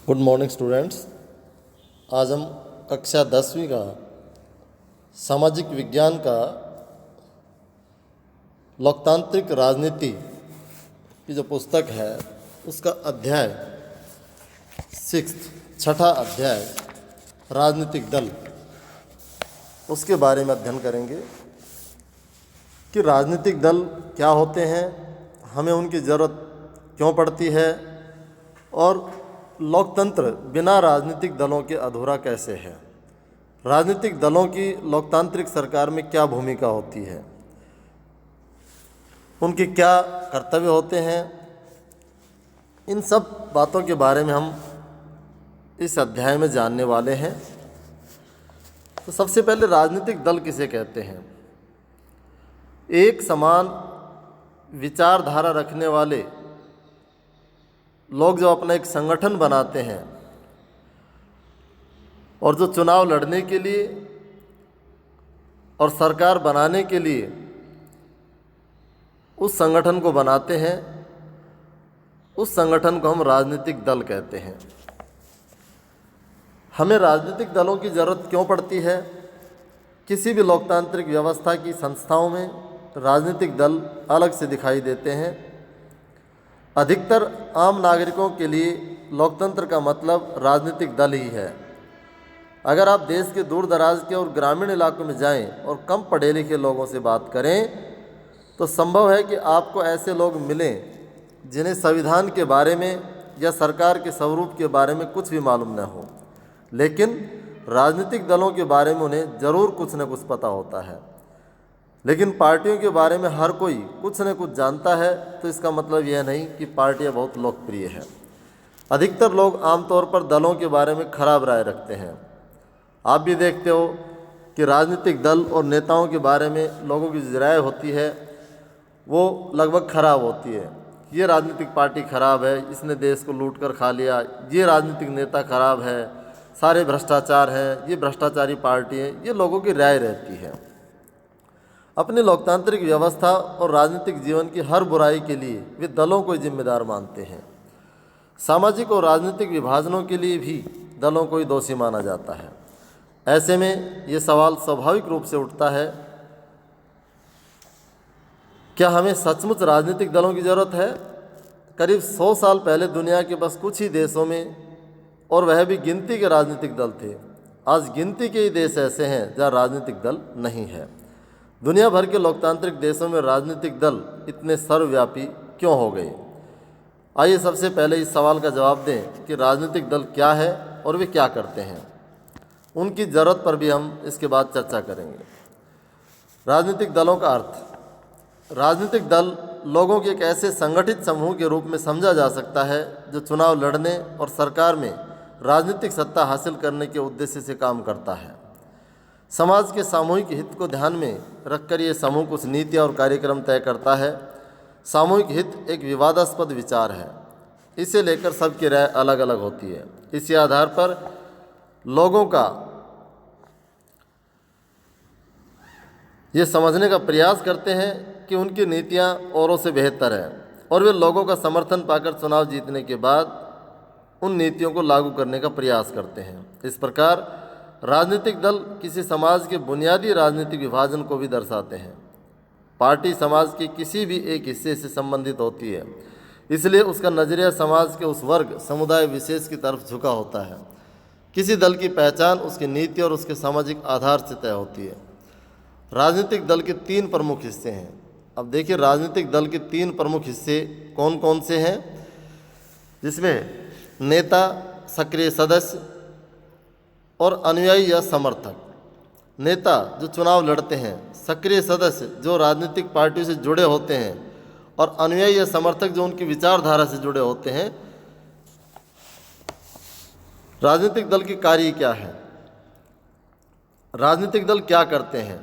Good morning students. आज हम कक्षा 10वीं का सामाजिक विज्ञान का लोकतांत्रिक राजनीति की जो पुस्तक है उसका अध्याय 6 अध्याय राजनीतिक दल, उसके बारे में अध्ययन करेंगे कि राजनीतिक दल क्या होते हैं, हमें उनकी ज़रूरत क्यों पड़ती है और लोकतंत्र बिना राजनीतिक दलों के अधूरा कैसे है। राजनीतिक दलों की लोकतांत्रिक सरकार में क्या भूमिका होती है, उनके क्या कर्तव्य होते हैं, इन सब बातों के बारे में हम इस अध्याय में जानने वाले हैं। तो सबसे पहले राजनीतिक दल किसे कहते हैं। एक समान विचारधारा रखने वाले लोग जो अपना एक संगठन बनाते हैं और जो चुनाव लड़ने के लिए और सरकार बनाने के लिए उस संगठन को बनाते हैं, उस संगठन को हम राजनीतिक दल कहते हैं। हमें राजनीतिक दलों की ज़रूरत क्यों पड़ती है। किसी भी लोकतांत्रिक व्यवस्था की संस्थाओं में राजनीतिक दल अलग से दिखाई देते हैं। अधिकतर आम नागरिकों के लिए लोकतंत्र का मतलब राजनीतिक दल ही है। अगर आप देश के दूर दराज के और ग्रामीण इलाकों में जाएं और कम पढ़े लिखे लोगों से बात करें तो संभव है कि आपको ऐसे लोग मिलें जिन्हें संविधान के बारे में या सरकार के स्वरूप के बारे में कुछ भी मालूम न हो, लेकिन राजनीतिक दलों के बारे में उन्हें ज़रूर कुछ न कुछ पता होता है। लेकिन पार्टियों के बारे में हर कोई कुछ न कुछ जानता है तो इसका मतलब यह नहीं कि पार्टियां बहुत लोकप्रिय है। अधिकतर लोग आमतौर पर दलों के बारे में खराब राय रखते हैं। आप भी देखते हो कि राजनीतिक दल और नेताओं के बारे में लोगों की जो राय होती है वो लगभग खराब होती है। ये राजनीतिक पार्टी खराब है, इसने देश को लूट कर खा लिया, ये राजनीतिक नेता खराब है, सारे भ्रष्टाचार हैं, ये भ्रष्टाचारी पार्टी है, ये लोगों की राय रहती है। अपनी लोकतांत्रिक व्यवस्था और राजनीतिक जीवन की हर बुराई के लिए वे दलों को जिम्मेदार मानते हैं। सामाजिक और राजनीतिक विभाजनों के लिए भी दलों को ही दोषी माना जाता है। ऐसे में ये सवाल स्वाभाविक रूप से उठता है, क्या हमें सचमुच राजनीतिक दलों की ज़रूरत है। करीब 100 साल पहले दुनिया के बस कुछ ही देशों में, और वह भी गिनती के राजनीतिक दल थे। आज गिनती के ही देश ऐसे हैं जहाँ राजनीतिक दल नहीं है। दुनिया भर के लोकतांत्रिक देशों में राजनीतिक दल इतने सर्वव्यापी क्यों हो गए। आइए सबसे पहले इस सवाल का जवाब दें कि राजनीतिक दल क्या है और वे क्या करते हैं। उनकी ज़रूरत पर भी हम इसके बाद चर्चा करेंगे। राजनीतिक दलों का अर्थ। राजनीतिक दल लोगों के एक ऐसे संगठित समूह के रूप में समझा जा सकता है जो चुनाव लड़ने और सरकार में राजनीतिक सत्ता हासिल करने के उद्देश्य से काम करता है। समाज के सामूहिक हित को ध्यान में रखकर ये समूह कुछ नीतियाँ और कार्यक्रम तय करता है। सामूहिक हित एक विवादास्पद विचार है, इसे लेकर सबकी राय अलग अलग होती है। इसी आधार पर लोगों का ये समझने का प्रयास करते हैं कि उनकी नीतियाँ औरों से बेहतर है और वे लोगों का समर्थन पाकर चुनाव जीतने के बाद उन नीतियों को लागू करने का प्रयास करते हैं। इस प्रकार राजनीतिक दल किसी समाज के बुनियादी राजनीतिक विभाजन को भी दर्शाते हैं। पार्टी समाज के किसी भी एक हिस्से से संबंधित होती है, इसलिए उसका नज़रिया समाज के उस वर्ग समुदाय विशेष की तरफ झुका होता है। किसी दल की पहचान उसकी नीति और उसके सामाजिक आधार से तय होती है। राजनीतिक दल के 3 प्रमुख हिस्से हैं। अब देखिए राजनीतिक दल के 3 प्रमुख हिस्से कौन कौन से हैं, जिसमें नेता, सक्रिय सदस्य और अनुयायी या समर्थक। नेता जो चुनाव लड़ते हैं, सक्रिय सदस्य जो राजनीतिक पार्टियों से जुड़े होते हैं और अनुयायी या समर्थक जो उनकी विचारधारा से जुड़े होते हैं। राजनीतिक दल की कार्य क्या है, राजनीतिक दल क्या करते हैं।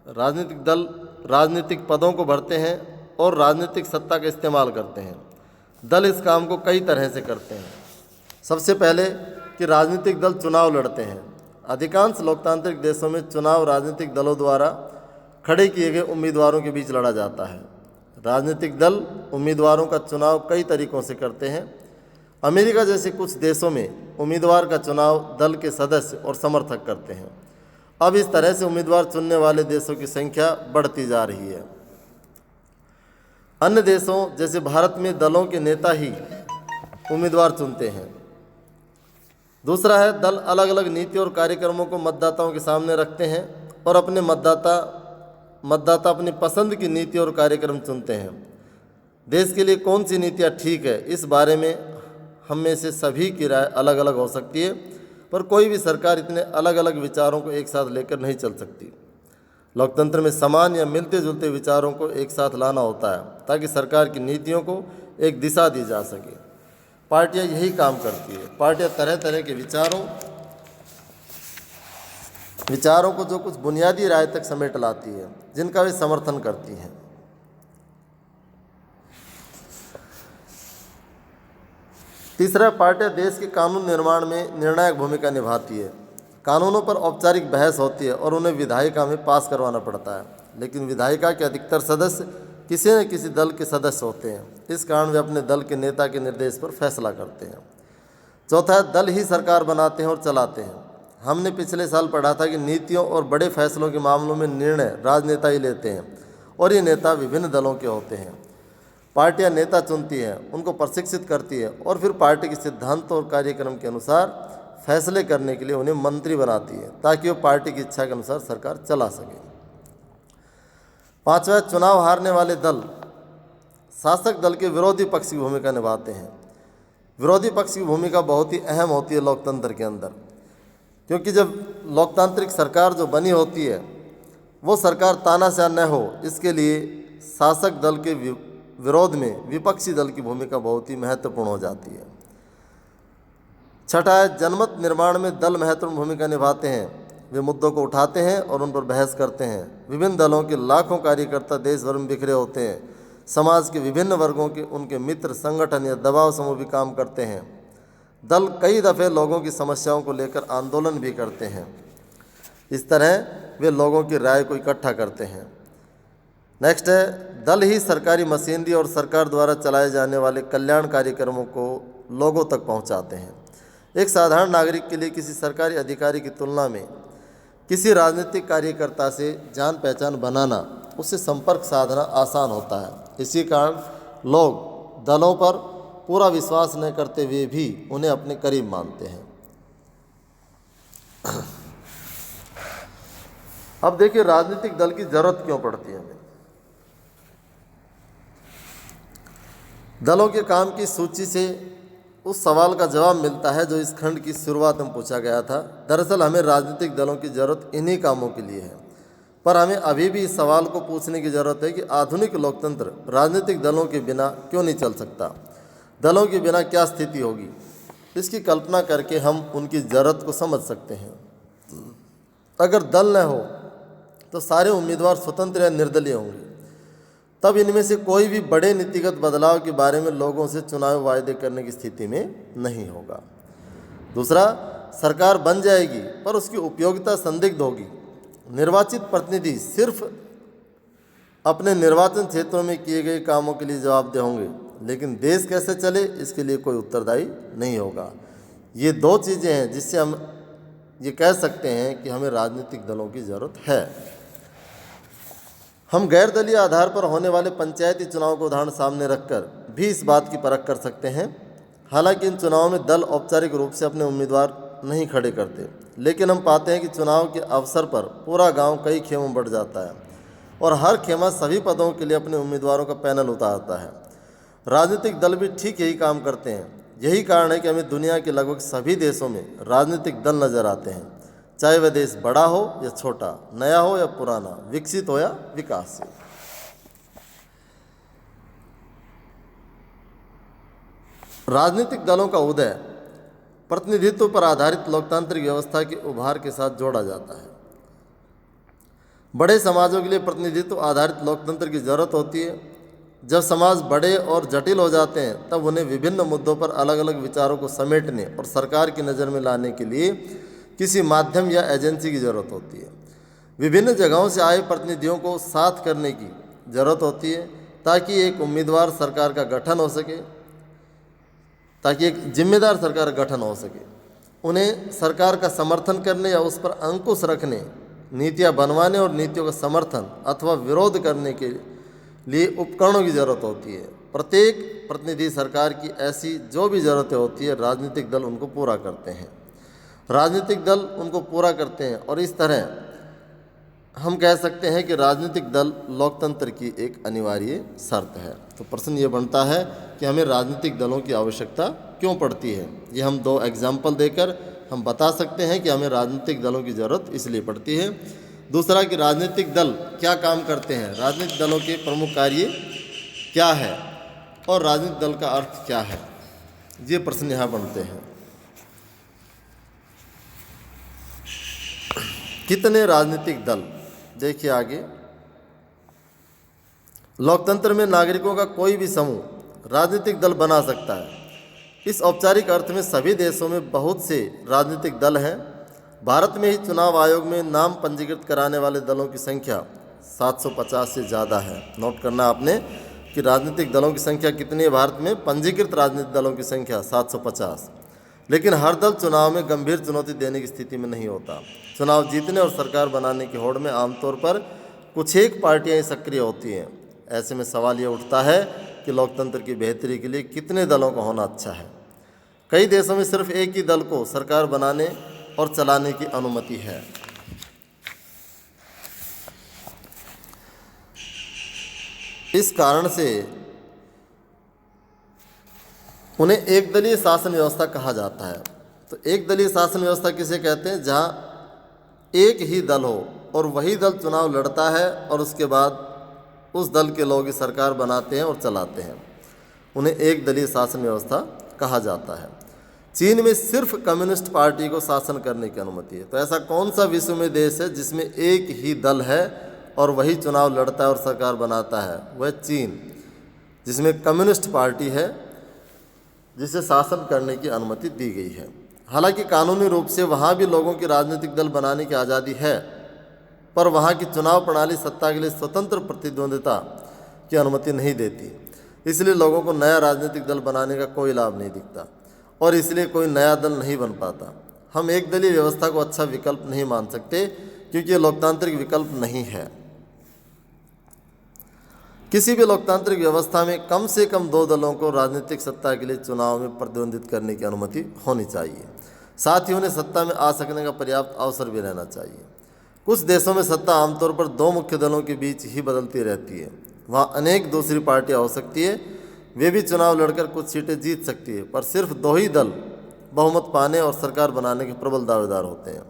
राजनीतिक दल राजनीतिक पदों को भरते हैं और राजनीतिक सत्ता का इस्तेमाल करते हैं। दल इस काम को कई तरह से करते हैं। सबसे पहले कि राजनीतिक दल चुनाव लड़ते हैं। अधिकांश लोकतांत्रिक देशों में चुनाव राजनीतिक दलों द्वारा खड़े किए गए उम्मीदवारों के बीच लड़ा जाता है। राजनीतिक दल उम्मीदवारों का चुनाव कई तरीकों से करते हैं। अमेरिका जैसे कुछ देशों में उम्मीदवार का चुनाव दल के सदस्य और समर्थक करते हैं। अब इस तरह से उम्मीदवार चुनने वाले देशों की संख्या बढ़ती जा रही है। अन्य देशों जैसे भारत में दलों के नेता ही उम्मीदवार चुनते हैं। दूसरा है, दल अलग अलग नीति और कार्यक्रमों को मतदाताओं के सामने रखते हैं और अपने मतदाता अपनी पसंद की नीति और कार्यक्रम चुनते हैं। देश के लिए कौन सी नीतियाँ ठीक है, इस बारे में हम में से सभी की राय अलग अलग हो सकती है, पर कोई भी सरकार इतने अलग अलग विचारों को एक साथ लेकर नहीं चल सकती। लोकतंत्र में समान या मिलते जुलते विचारों को एक साथ लाना होता है ताकि सरकार की नीतियों को एक दिशा दी जा सके। पार्टियां यही काम करती है। पार्टियां तरह तरह के विचारों को जो कुछ बुनियादी राय तक समेट लाती है, जिनका वे समर्थन करती हैं। तीसरा, पार्टियां देश के कानून निर्माण में निर्णायक भूमिका निभाती है। कानूनों पर औपचारिक बहस होती है और उन्हें विधायिका में पास करवाना पड़ता है, लेकिन विधायिका के अधिकतर सदस्य किसी न किसी दल के सदस्य होते हैं। इस कारण वे अपने दल के नेता के निर्देश पर फैसला करते हैं। चौथा, दल ही सरकार बनाते हैं और चलाते हैं। हमने पिछले साल पढ़ा था कि नीतियों और बड़े फैसलों के मामलों में निर्णय राजनेता ही लेते हैं और ये नेता विभिन्न दलों के होते हैं। पार्टियां नेता चुनती हैं, उनको प्रशिक्षित करती है और फिर पार्टी के सिद्धांतों और कार्यक्रम के अनुसार फैसले करने के लिए उन्हें मंत्री बनाती है ताकि वो पार्टी की इच्छा के अनुसार सरकार चला सके। पांचवा, चुनाव हारने वाले दल शासक दल के विरोधी पक्ष की भूमिका निभाते हैं। विरोधी पक्ष की भूमिका बहुत ही अहम होती है लोकतंत्र के अंदर, क्योंकि जब लोकतांत्रिक सरकार जो बनी होती है वो सरकार तानाशाह न हो, इसके लिए शासक दल के विरोध में विपक्षी दल की भूमिका बहुत ही महत्वपूर्ण हो जाती है। छठा है, जनमत निर्माण में दल महत्वपूर्ण भूमिका निभाते हैं। वे मुद्दों को उठाते हैं और उन पर बहस करते हैं। विभिन्न दलों के लाखों कार्यकर्ता देश भर में बिखरे होते हैं। समाज के विभिन्न वर्गों के उनके मित्र, संगठन या दबाव समूह भी काम करते हैं। दल कई दफ़े लोगों की समस्याओं को लेकर आंदोलन भी करते हैं। इस तरह वे लोगों की राय को इकट्ठा करते हैं। नेक्स्ट है, दल ही सरकारी मशीनरी और सरकार द्वारा चलाए जाने वाले कल्याण कार्यक्रमों को लोगों तक पहुंचाते हैं। एक साधारण नागरिक के लिए किसी सरकारी अधिकारी की तुलना में किसी राजनीतिक कार्यकर्ता से जान पहचान बनाना, उससे संपर्क साधना आसान होता है। इसी कारण लोग दलों पर पूरा विश्वास न करते हुए भी उन्हें अपने करीब मानते हैं। अब देखिए, राजनीतिक दल की जरूरत क्यों पड़ती है हमें। दलों के काम की सूची से उस सवाल का जवाब मिलता है जो इस खंड की शुरुआत में पूछा गया था। दरअसल हमें राजनीतिक दलों की ज़रूरत इन्हीं कामों के लिए है, पर हमें अभी भी इस सवाल को पूछने की ज़रूरत है कि आधुनिक लोकतंत्र राजनीतिक दलों के बिना क्यों नहीं चल सकता। दलों के बिना क्या स्थिति होगी, इसकी कल्पना करके हम उनकी ज़रूरत को समझ सकते हैं। अगर दल न हो तो सारे उम्मीदवार स्वतंत्र या निर्दलीय होंगे, तब इनमें से कोई भी बड़े नीतिगत बदलाव के बारे में लोगों से चुनावी वायदे करने की स्थिति में नहीं होगा। दूसरा, सरकार बन जाएगी पर उसकी उपयोगिता संदिग्ध होगी। निर्वाचित प्रतिनिधि सिर्फ अपने निर्वाचन क्षेत्रों में किए गए कामों के लिए जवाबदेह होंगे, लेकिन देश कैसे चले इसके लिए कोई उत्तरदायी नहीं होगा। ये दो चीज़ें हैं जिससे हम ये कह सकते हैं कि हमें राजनीतिक दलों की ज़रूरत है। हम गैर दलीय आधार पर होने वाले पंचायती चुनाव को उदाहरण सामने रखकर भी इस बात की परख कर सकते हैं। हालांकि इन चुनावों में दल औपचारिक रूप से अपने उम्मीदवार नहीं खड़े करते, लेकिन हम पाते हैं कि चुनाव के अवसर पर पूरा गांव कई खेमों में बढ़ जाता है और हर खेमा सभी पदों के लिए अपने उम्मीदवारों का पैनल उतारता है। राजनीतिक दल भी ठीक यही काम करते हैं। यही कारण है कि हमें दुनिया के लगभग सभी देशों में राजनीतिक दल नजर आते हैं, चाहे वह देश बड़ा हो या छोटा, नया हो या पुराना, विकसित हो या विकासशील। राजनीतिक दलों का उदय प्रतिनिधित्व पर आधारित लोकतांत्रिक व्यवस्था के उभार के साथ जोड़ा जाता है। बड़े समाजों के लिए प्रतिनिधित्व आधारित लोकतंत्र की जरूरत होती है। जब समाज बड़े और जटिल हो जाते हैं तब उन्हें विभिन्न मुद्दों पर अलग अलग विचारों को समेटने और सरकार की नज़र में लाने के लिए किसी माध्यम या एजेंसी की ज़रूरत होती है। विभिन्न जगहों से आए प्रतिनिधियों को साथ करने की ज़रूरत होती है ताकि एक उम्मीदवार सरकार का गठन हो सके, ताकि एक जिम्मेदार सरकार का गठन हो सके। उन्हें सरकार का समर्थन करने या उस पर अंकुश रखने, नीतियाँ बनवाने और नीतियों का समर्थन अथवा विरोध करने के लिए उपकरणों की ज़रूरत होती है। प्रत्येक प्रतिनिधि सरकार की ऐसी जो भी ज़रूरतें होती है, राजनीतिक दल उनको पूरा करते हैं। राजनीतिक दल उनको पूरा करते हैं और इस तरह हम कह सकते हैं कि राजनीतिक दल लोकतंत्र की एक अनिवार्य शर्त है। तो प्रश्न ये बनता है कि हमें राजनीतिक दलों की आवश्यकता क्यों पड़ती है। ये हम 2 एग्जाम्पल देकर हम बता सकते हैं कि हमें राजनीतिक दलों की ज़रूरत इसलिए पड़ती है। दूसरा कि राजनीतिक दल क्या काम करते हैं, राजनीतिक दलों के प्रमुख कार्य क्या है और राजनीतिक दल का अर्थ क्या है, ये प्रश्न यहाँ बनते हैं। कितने राजनीतिक दल, देखिए आगे, लोकतंत्र में नागरिकों का कोई भी समूह राजनीतिक दल बना सकता है। इस औपचारिक अर्थ में सभी देशों में बहुत से राजनीतिक दल हैं। भारत में ही चुनाव आयोग में नाम पंजीकृत कराने वाले दलों की संख्या 750 से ज़्यादा है। नोट करना आपने कि राजनीतिक दलों की संख्या कितनी है भारत में। पंजीकृत राजनीतिक दलों की संख्या 750। लेकिन हर दल चुनाव में गंभीर चुनौती देने की स्थिति में नहीं होता। चुनाव जीतने और सरकार बनाने की होड़ में आमतौर पर कुछ एक पार्टियां सक्रिय होती हैं। ऐसे में सवाल ये उठता है कि लोकतंत्र की बेहतरी के लिए कितने दलों का होना अच्छा है। कई देशों में सिर्फ एक ही दल को सरकार बनाने और चलाने की अनुमति है। इस कारण से उन्हें एक दलीय शासन व्यवस्था कहा जाता है। तो एक दलीय शासन व्यवस्था किसे कहते हैं, जहाँ एक ही दल हो और वही दल चुनाव लड़ता है और उसके बाद उस दल के लोग ही सरकार बनाते हैं और चलाते हैं। उन्हें एक दलीय शासन व्यवस्था कहा जाता है। चीन में सिर्फ कम्युनिस्ट पार्टी को शासन करने की अनुमति है। तो ऐसा कौन सा विश्व में देश है जिसमें एक ही दल है और वही चुनाव लड़ता है और सरकार बनाता है? वह चीन, जिसमें कम्युनिस्ट पार्टी है जिसे शासन करने की अनुमति दी गई है। हालांकि कानूनी रूप से वहाँ भी लोगों की राजनीतिक दल बनाने की आज़ादी है, पर वहाँ की चुनाव प्रणाली सत्ता के लिए स्वतंत्र प्रतिद्वंद्विता की अनुमति नहीं देती। इसलिए लोगों को नया राजनीतिक दल बनाने का कोई लाभ नहीं दिखता और इसलिए कोई नया दल नहीं बन पाता। हम एक दलीय व्यवस्था को अच्छा विकल्प नहीं मान सकते क्योंकि ये लोकतांत्रिक विकल्प नहीं है। किसी भी लोकतांत्रिक व्यवस्था में कम से कम 2 दलों को राजनीतिक सत्ता के लिए चुनाव में प्रतिद्वंदित करने की अनुमति होनी चाहिए। साथ ही उन्हें सत्ता में आ सकने का पर्याप्त अवसर भी रहना चाहिए। कुछ देशों में सत्ता आमतौर पर 2 मुख्य दलों के बीच ही बदलती रहती है। वहाँ अनेक दूसरी पार्टियाँ हो सकती है, वे भी चुनाव लड़कर कुछ सीटें जीत सकती है, पर सिर्फ 2 ही दल बहुमत पाने और सरकार बनाने के प्रबल दावेदार होते हैं।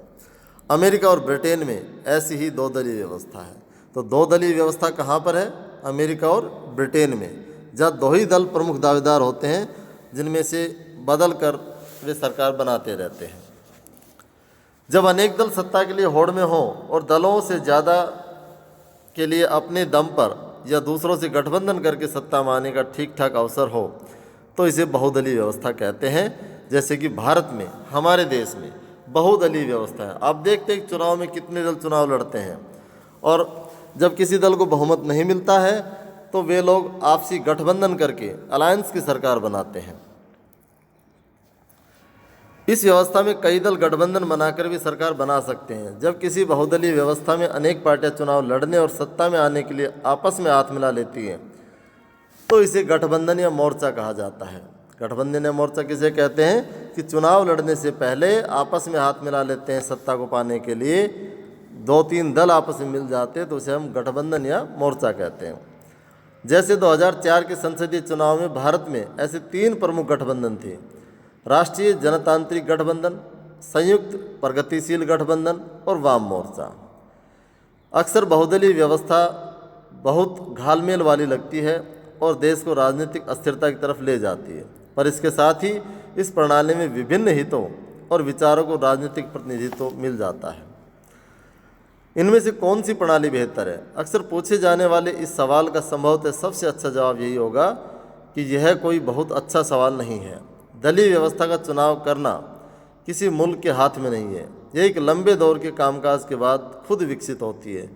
अमेरिका और ब्रिटेन में ऐसी ही 2 दलीय व्यवस्था है। तो 2 दलीय व्यवस्था कहाँ पर है? अमेरिका और ब्रिटेन में, जहाँ 2 ही दल प्रमुख दावेदार होते हैं जिनमें से बदल कर वे सरकार बनाते रहते हैं। जब अनेक दल सत्ता के लिए होड़ में हों और दलों से ज़्यादा के लिए अपने दम पर या दूसरों से गठबंधन करके सत्ता में आने का ठीक ठाक अवसर हो, तो इसे बहुदलीय व्यवस्था कहते हैं। जैसे कि भारत में, हमारे देश में बहुदलीय व्यवस्था है। आप देखते हैं चुनाव में कितने दल चुनाव लड़ते हैं और जब किसी दल को बहुमत नहीं मिलता है तो वे लोग आपसी गठबंधन करके अलायंस की सरकार बनाते हैं। इस व्यवस्था में कई दल गठबंधन बनाकर भी सरकार बना सकते हैं। जब किसी बहुदलीय व्यवस्था में अनेक पार्टियां चुनाव लड़ने और सत्ता में आने के लिए आपस में हाथ मिला लेती हैं तो इसे गठबंधन या मोर्चा कहा जाता है। गठबंधन या मोर्चा किसे कहते हैं कि चुनाव लड़ने से पहले आपस में हाथ मिला लेते हैं सत्ता को पाने के लिए। 2-3 दल आपस में मिल जाते हैं तो उसे हम गठबंधन या मोर्चा कहते हैं। जैसे 2004 के संसदीय चुनाव में भारत में ऐसे 3 प्रमुख गठबंधन थे: राष्ट्रीय जनतांत्रिक गठबंधन, संयुक्त प्रगतिशील गठबंधन और वाम मोर्चा। अक्सर बहुदलीय व्यवस्था बहुत घालमेल वाली लगती है और देश को राजनीतिक अस्थिरता की तरफ ले जाती है, पर इसके साथ ही इस प्रणाली में विभिन्न हितों और विचारों को राजनीतिक प्रतिनिधित्व मिल जाता है। इनमें से कौन सी प्रणाली बेहतर है? अक्सर पूछे जाने वाले इस सवाल का संभवतः सबसे अच्छा जवाब यही होगा कि यह कोई बहुत अच्छा सवाल नहीं है। दलीय व्यवस्था का चुनाव करना किसी मुल्क के हाथ में नहीं है। यह एक लंबे दौर के कामकाज के बाद खुद विकसित होती है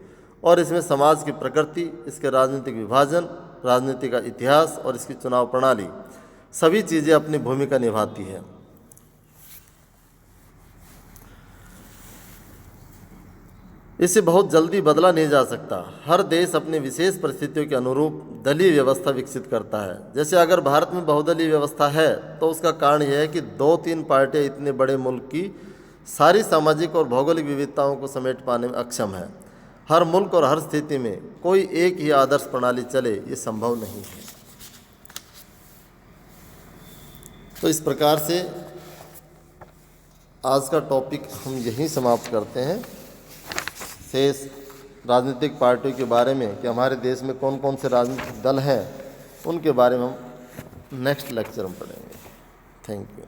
और इसमें समाज की प्रकृति, इसके राजनीतिक विभाजन, राजनीति का इतिहास और इसकी चुनाव प्रणाली सभी चीज़ें अपनी भूमिका निभाती है। इसे बहुत जल्दी बदला नहीं जा सकता। हर देश अपनी विशेष परिस्थितियों के अनुरूप दलीय व्यवस्था विकसित करता है। जैसे अगर भारत में बहुदलीय व्यवस्था है तो उसका कारण यह है कि 2-3 पार्टियां इतने बड़े मुल्क की सारी सामाजिक और भौगोलिक विविधताओं को समेट पाने में अक्षम है। हर मुल्क और हर स्थिति में कोई एक ही आदर्श प्रणाली चले, ये संभव नहीं है। तो इस प्रकार से आज का टॉपिक हम यहीं समाप्त करते हैं। शेष राजनीतिक पार्टियों के बारे में कि हमारे देश में कौन कौन से राजनीतिक दल हैं, उनके बारे में हम नेक्स्ट लेक्चर में पढ़ेंगे। Thank you.